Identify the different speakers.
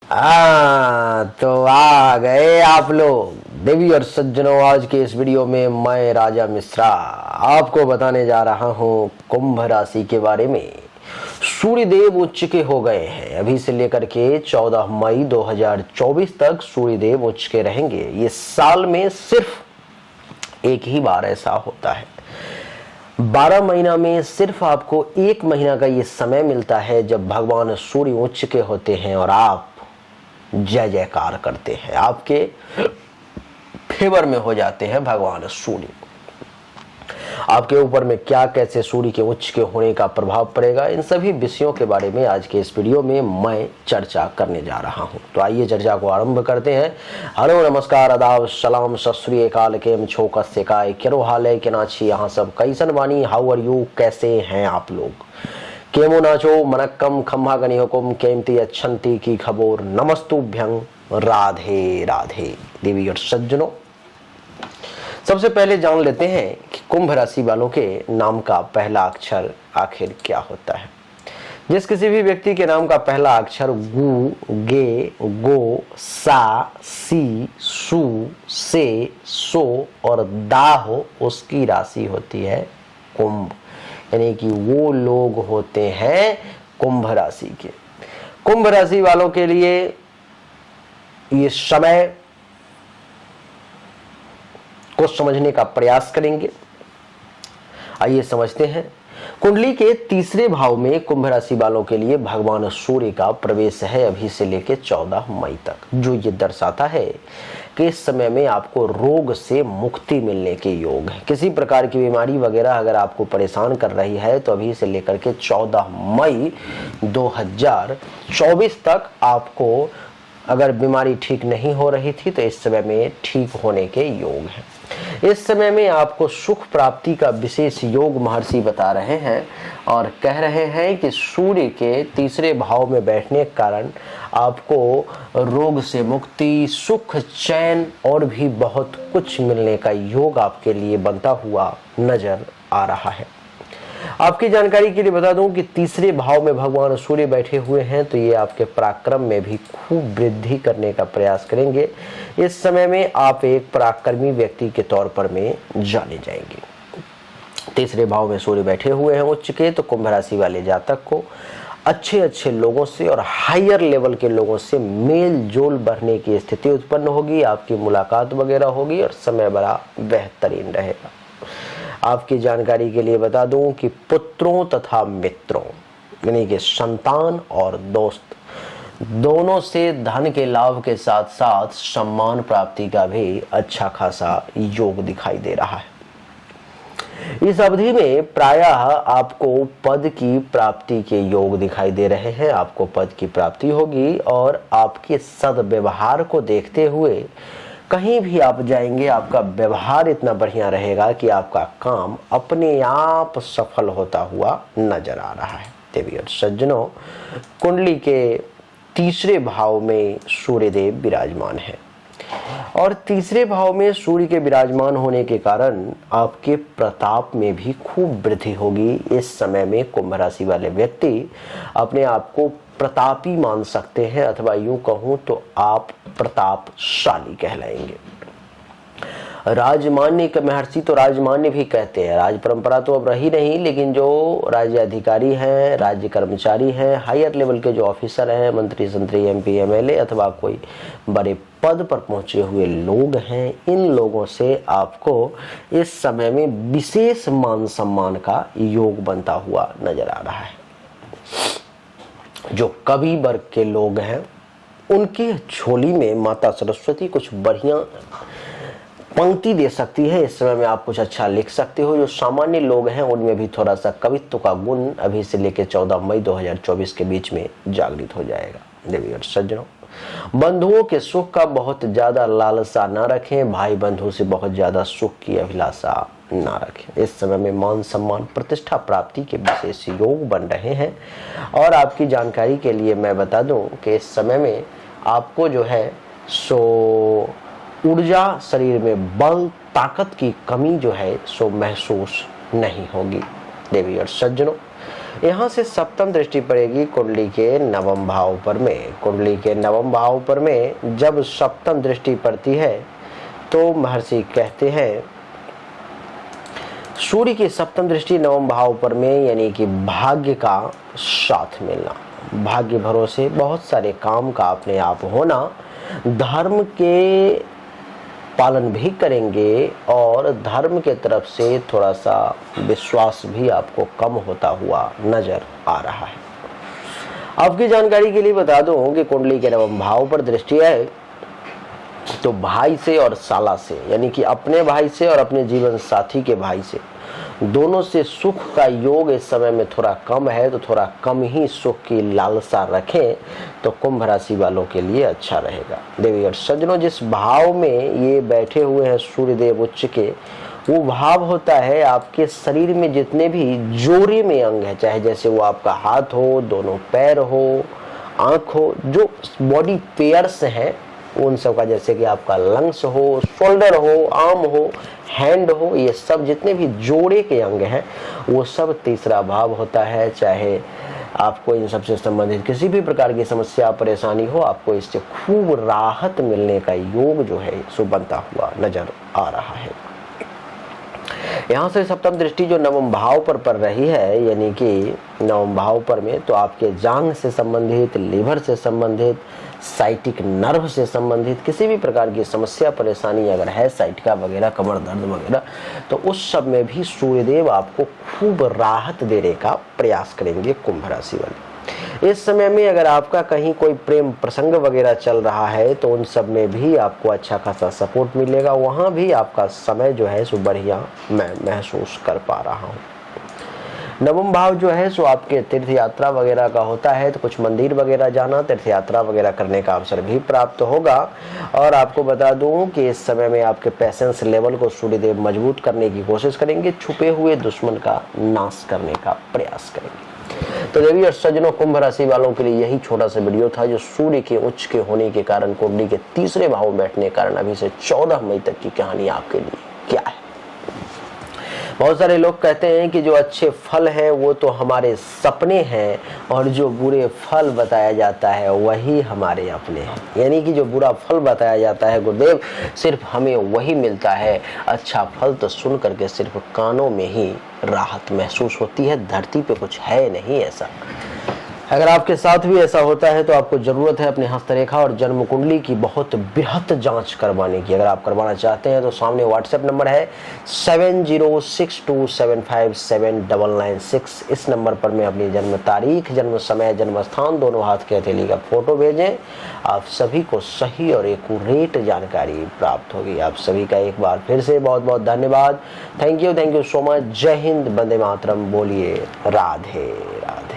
Speaker 1: तो आ गए आप लोग देवी और सज्जनों। आज के इस वीडियो में मैं राजा मिश्रा आपको बताने जा रहा हूं कुंभ राशि के बारे में। सूर्यदेव उच्च के हो गए हैं। अभी से लेकर के 14 मई 2024 तक सूर्यदेव उच्च के रहेंगे। ये साल में सिर्फ एक ही बार ऐसा होता है। 12 महीना में सिर्फ आपको 1 महीना का ये समय मिलता है जब भगवान सूर्य उच्च के होते हैं और आप जय जयकार करते हैं, आपके फेवर में हो जाते हैं भगवान सूर्य। आपके ऊपर में क्या कैसे सूर्य के उच्च के होने का प्रभाव पड़ेगा, इन सभी विषयों के बारे में आज के इस वीडियो में मैं चर्चा करने जा रहा हूं। तो आइए चर्चा को आरंभ करते हैं। हेलो नमस्कार आदाब सलाम सत श्री अकाल, केम छो कस्य काय केरो हाल है के नाची यहाँ सब कैसन बानी, हाउ आर यू, कैसे हैं आप लोग, केमो नाचो मनक्कम खम्हा गनी हुकुम केमती अच्छंती की खबोर नमस्तुभ्यं राधे राधे। देवी और सज्जनों, सबसे पहले जान लेते हैं कि कुंभ राशि वालों के नाम का पहला अक्षर आखिर क्या होता है। जिस किसी भी व्यक्ति के नाम का पहला अक्षर गु, गे, गो, सा, सी, सु, से, सो और दा हो, उसकी राशि होती है कुंभ। यानी कि वो लोग होते हैं कुंभ राशि के। कुंभ राशि वालों के लिए ये समय को समझने का प्रयास करेंगे। आइए समझते हैं। कुंडली के तीसरे भाव में कुंभ राशि वालों के लिए भगवान सूर्य का प्रवेश है अभी से लेकर 14 मई तक, जो ये दर्शाता है कि इस समय में आपको रोग से मुक्ति मिलने के योग है। किसी प्रकार की बीमारी वगैरह अगर आपको परेशान कर रही है तो अभी से लेकर के 14 मई 2024 तक आपको, अगर बीमारी ठीक नहीं हो रही थी तो इस समय में ठीक होने के योग है। इस समय में आपको सुख प्राप्ति का विशेष योग महर्षि बता रहे हैं और कह रहे हैं कि सूर्य के तीसरे भाव में बैठने के कारण आपको रोग से मुक्ति, सुख, चैन और भी बहुत कुछ मिलने का योग आपके लिए बनता हुआ नजर आ रहा है। आपकी जानकारी के लिए बता दूं कि तीसरे भाव में भगवान सूर्य बैठे हुए हैं तो ये आपके पराक्रम में भी खूब वृद्धि करने का प्रयास करेंगे। इस समय में आप एक पराक्रमी व्यक्ति के तौर पर में जाने जाएंगे। तीसरे भाव में सूर्य बैठे हुए हैं उच्च के, तो कुंभ राशि वाले जातक को अच्छे अच्छे लोगों से और हायर लेवल के लोगों से मेल जोल बढ़ने की स्थिति उत्पन्न होगी। आपकी मुलाकात वगैरह होगी और समय बड़ा बेहतरीन रहेगा। आपकी जानकारी के लिए बता दूं कि पुत्रों तथा मित्रों यानी कि संतान और दोस्त दोनों से धन के लाभ के साथ साथ सम्मान प्राप्ति का भी अच्छा खासा योग दिखाई दे रहा है। इस अवधि में प्रायः आपको पद की प्राप्ति के योग दिखाई दे रहे हैं। आपको पद की प्राप्ति होगी और आपके सद्व्यवहार को देखते हुए कहीं भी आप जाएंगे आपका व्यवहार इतना बढ़िया रहेगा कि आपका काम अपने आप सफल होता हुआ नजर आ रहा है। देवी और सज्जनों, कुंडली के तीसरे भाव में सूर्यदेव विराजमान है और तीसरे भाव में सूर्य के विराजमान होने के कारण आपके प्रताप में भी खूब वृद्धि होगी। इस समय में कुंभ राशि वाले व्यक्ति अपने आप को प्रतापी मान सकते हैं अथवा यूं कहूं तो आप प्रतापशाली कहलाएंगे। राजमान्य के महर्षि तो राजमान्य भी कहते हैं। राज परंपरा तो अब रही नहीं, लेकिन जो राज्य अधिकारी हैं, राज्य कर्मचारी हैं, हायर लेवल के जो ऑफिसर हैं, मंत्री संतरी, एमपी, एमएलए अथवा कोई बड़े पद पर पहुंचे हुए लोग हैं, इन लोगों से आपको इस समय में विशेष मान सम्मान का योग बनता हुआ नजर आ रहा है। जो कवि वर्ग के लोग हैं उनकी झोली में माता सरस्वती कुछ बढ़िया पंक्ति दे सकती है। इस समय में आप कुछ अच्छा लिख सकते हो। जो सामान्य लोग हैं उनमें भी थोड़ा सा कवित्व का गुण अभी से लेकर 14 मई 2024 के बीच में जागृत हो जाएगा। देवी और सज्जनों, बंधुओं के सुख का बहुत ज्यादा लालसा ना रखें। भाई बंधु से बहुत ज्यादा सुख की अभिलाषा ना रखें। इस समय में मान सम्मान प्रतिष्ठा प्राप्ति के विशेष योग बन रहे हैं। और आपकी जानकारी के लिए मैं बता दूं कि इस समय में आपको जो है सो ऊर्जा, शरीर में बल, ताकत की कमी जो है सो महसूस नहीं होगी। देवी और सज्जनों, यहाँ से सप्तम दृष्टि पड़ेगी कुंडली के नवम भाव पर में। कुंडली के नवम भाव पर में जब सप्तम दृष्टि पड़ती है तो महर्षि कहते हैं सूर्य की सप्तम दृष्टि नवम भाव पर में यानी कि भाग्य का साथ मिलना, भाग्य भरोसे बहुत सारे काम का अपने आप होना, धर्म के पालन भी करेंगे और धर्म के तरफ से थोड़ा सा विश्वास भी आपको कम होता हुआ नजर आ रहा है। आपकी जानकारी के लिए बता दूं कि कुंडली के नवम भाव पर दृष्टि है तो भाई से और साला से यानी कि अपने भाई से और अपने जीवन साथी के भाई से दोनों से सुख का योग इस समय में थोड़ा कम है, तो थोड़ा कम ही सुख की लालसा रखें तो कुंभ राशि वालों के लिए अच्छा रहेगा। देवी और सज्जनों, जिस भाव में ये बैठे हुए हैं सूर्यदेव उच्च के, वो भाव होता है आपके शरीर में जितने भी जोड़े में अंग है, चाहे जैसे वो आपका हाथ हो, दोनों पैर हो, आंख हो, जो बॉडी पेयर्स हैं उन सब का, जैसे कि आपका लंग्स हो, शोल्डर हो, आर्म हो, हैंड हो, ये सब जितने भी जोड़े के अंग हैं वो सब तीसरा भाव होता है। चाहे आपको इन सब से संबंधित किसी भी प्रकार की समस्या परेशानी हो, आपको इससे खूब राहत मिलने का योग जो है सो बनता हुआ नजर आ रहा है। यहाँ से सप्तम दृष्टि जो नवम भाव पर पड़ रही है यानी कि नवम भाव पर में, तो आपके जांघ से संबंधित, लीवर से संबंधित, साइटिक नर्व से संबंधित किसी भी प्रकार की समस्या परेशानी अगर है, साइटिका वगैरह, कमर दर्द वगैरह, तो उस सब में भी सूर्यदेव आपको खूब राहत देने का प्रयास करेंगे कुंभ राशि वाले। इस समय में अगर आपका कहीं कोई प्रेम प्रसंग वगैरह चल रहा है तो उन सब में भी आपको अच्छा खासा सपोर्ट मिलेगा, वहाँ भी आपका समय जो है सो बढ़िया मैं महसूस कर पा रहा हूँ। नवम भाव जो है सो आपके तीर्थ यात्रा वगैरह का होता है, तो कुछ मंदिर वगैरह जाना, तीर्थ यात्रा वगैरह करने का अवसर भी प्राप्त होगा। और आपको बता दूं कि इस समय में आपके पेशेंस लेवल को सूर्यदेव मजबूत करने की कोशिश करेंगे, छुपे हुए दुश्मन का नाश करने का प्रयास करेंगे। तो देवी और सज्जनों, कुंभ राशि वालों के लिए यही छोटा सा वीडियो था जो सूर्य के उच्च के होने के कारण, कुंडली के तीसरे भाव में बैठने के कारण अभी से 14 मई तक की कहानी आपके लिए क्या है। बहुत सारे लोग कहते हैं कि जो अच्छे फल हैं वो तो हमारे सपने हैं और जो बुरे फल बताया जाता है वही हमारे अपने हैं, यानी कि जो बुरा फल बताया जाता है गुरुदेव सिर्फ हमें वही मिलता है, अच्छा फल तो सुन करके सिर्फ कानों में ही राहत महसूस होती है, धरती पे कुछ है नहीं ऐसा। अगर आपके साथ भी ऐसा होता है तो आपको ज़रूरत है अपने हस्तरेखा और जन्म कुंडली की बहुत बृहत जांच करवाने की। अगर आप करवाना चाहते हैं तो सामने व्हाट्सएप नंबर है 7062757996। इस नंबर पर मैं अपनी जन्म तारीख, जन्म समय, जन्म स्थान, दोनों हाथ के हथेली का फोटो भेजें। आप सभी को सही और एक्यूरेट जानकारी प्राप्त होगी। आप सभी का एक बार फिर से बहुत बहुत धन्यवाद। Thank you so much. जय हिंद, वंदे मातरम। बोलिए राधे राधे।